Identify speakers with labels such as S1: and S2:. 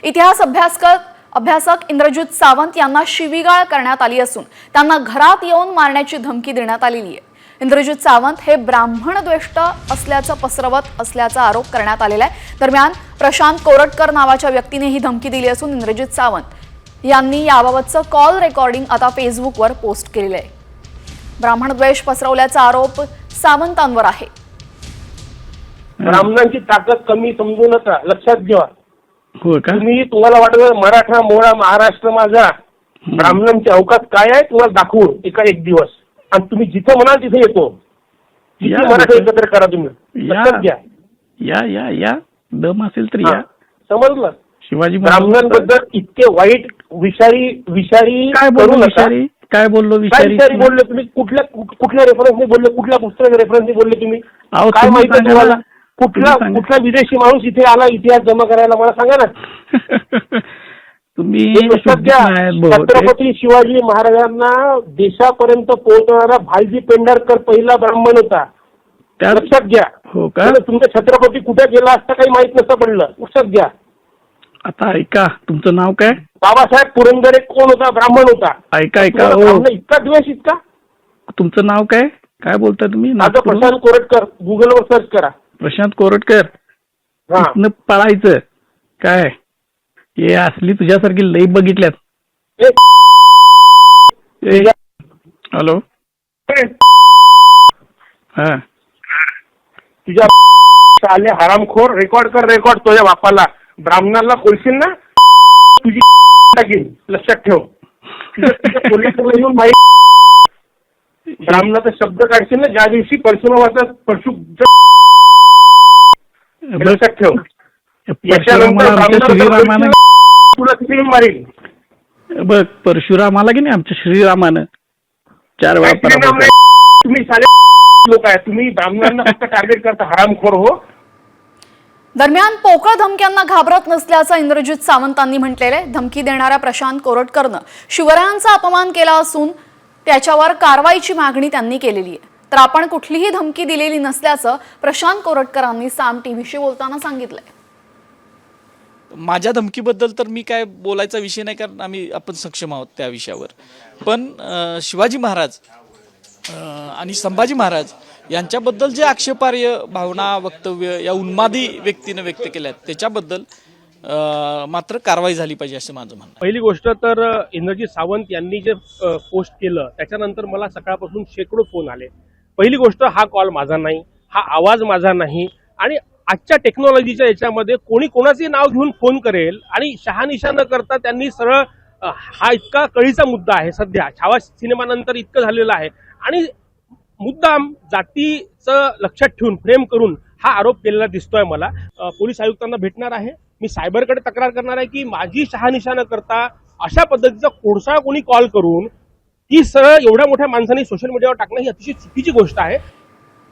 S1: इतिहास अभ्यासक इंद्रजित सावंत यांना शिवीगाळ करण्यात आली असून त्यांना घरात येऊन मारण्याची धमकी देण्यात आलेली आहे। इंद्रजित सावंत हे ब्राह्मणद्वेष्ट असल्याचं पसरवत असल्याचा आरोप करण्यात आलेला आहे। दरम्यान प्रशांत कोरटकर नावाच्या व्यक्तीने ही धमकी दिली असून इंद्रजित सावंत यांनी याबाबतचं कॉल रेकॉर्डिंग आता फेसबुकवर पोस्ट केलेलं आहे। ब्राह्मणद्वेष पसरवल्याचा आरोप सावंतांवर आहे।
S2: ब्राह्मणांची ताकद कमी समजू नका, लक्षात घ्या।
S3: हो का?
S2: तुम्हाला वाटतं मराठा मोळा महाराष्ट्र माझा, ब्राह्मणांची अवकाश काय आहे तुम्हाला दाखवू एक दिवस, आणि तुम्ही जिथं म्हणाल तिथे येतो। किती मराठा एकत्र करा तुम्ही, लक्षात घ्या।
S3: या दम असेल तर या।
S2: समजलं?
S3: शिवाजी
S2: ब्राह्मणांबद्दल इतके वाईट विषारी
S3: काय बोललो? विषारी काय बोललो? विषारी
S2: बोलले तुम्ही? कुठल्या रेफरन्सने बोलले? कुठल्या पुस्तकाच्या रेफरन्सने बोलले तुम्ही? काय माहिती तुम्हाला? कुठला विदेशी माणूस इथे आला इतिहास जमा करायला, मला सांगा ना।
S3: तुम्ही
S2: छत्रपती शिवाजी महाराजांना देशापर्यंत पोहोचणारा भालजी पेंढारकर पहिला ब्राह्मण होता, लक्षात घ्या।
S3: हो का?
S2: तुमचा छत्रपती कुठे गेला असता काही माहित नसतं पडलं, लक्षात घ्या।
S3: आता ऐका, तुमचं नाव काय?
S2: बाबासाहेब पुरंदरे कोण होता? ब्राह्मण होता।
S3: ऐका
S2: इतका द्वेष, इतका।
S3: तुमचं नाव काय? काय बोलता तुम्ही?
S2: माझं प्रशांत कोरटकर, गुगलवर सर्च करा।
S3: प्रशांत कोरटकर। पळायचं काय? हे असली तुझ्यासारखी लई बघितल्यात। हॅलो, हा,
S2: तुझ्या साले हरामखोर, रेकॉर्ड कर, रेकॉर्ड तुझ्या बापाला। ब्राह्मणाला बोलशील ना, तुझी टाकीन, लक्षात ठेव। पोलिसांना येऊन ब्राह्मणाचा शब्द काढशील ना, ज्या दिवशी परशुरामाचा लक्षात ठेव। याच्यानंतर तुला किती मारेल
S3: बघ। परशुरामाला की नाही आमच्या श्रीरामानं 4 वेळा
S2: तुम्ही साले लोक आहे, तुम्ही ब्राह्मणांना फक्त टार्गेट करता, हरामखोर हो।
S1: दरम्यान पोकळ धमक्यांना घाबरत नसल्याचं इंद्रजित सावंतांनी म्हटलेलं आहे। धमकी देणाऱ्या प्रशांत कोरटकरनं शिवरायांचा अपमान केला असून त्याच्यावर कारवाईची मागणी त्यांनी केलेली आहे। तर आपण कुठलीही धमकी दिलेली नसल्याचं प्रशांत कोरटकरांनी साम टीव्हीशी बोलताना सांगितलंय।
S4: माझ्या धमकीबद्दल तर मी काय बोलायचा विषय नाही, कारण आपण सक्षम आहोत त्या विषयावर। पण शिवाजी महाराज आणि संभाजी महाराज यांच्याबद्दल जे आक्षेपार्ह भावना, वक्तव्य या उन्मादी व्यक्तीने व्यक्त केल्यात, त्याच्याबद्दल मात्र कारवाई झाली पाहिजे असं माझं म्हणणं आहे।
S2: पहिली गोष्ट तर इंद्रजित सावंत यांनी जे पोस्ट केलं त्याच्यानंतर मला सकाळपासून शेकडो फोन आले। पहिली गोष्ट, हा कॉल माझा नाही, हा आवाज माझा नाही, आणि आजच्या टेक्नॉलॉजीच्या याच्यामध्ये कोणी कोणाचे नाव घेऊन फोन करेल आणि शहानिशा न करता त्यांनी सरळ, हा इतका कळीचा मुद्दा आहे सध्या, छावा सिनेमानंतर इतकं झालेलं आहे, आणि मुद्दाम जातीचं लक्षात ठेवून फ्रेम करून हा आरोप केलेला दिसतोय मला। पोलीस आयुक्तांना भेटणार आहे, मी सायबरकडे तक्रार करणार आहे की माझी शहानिशा न करता अशा पद्धतीचा कोळसा कोणी कॉल करून ती सरळ एवढ्या मोठ्या माणसांनी सोशल मीडियावर टाकणं ही अतिशय चुकीची गोष्ट आहे।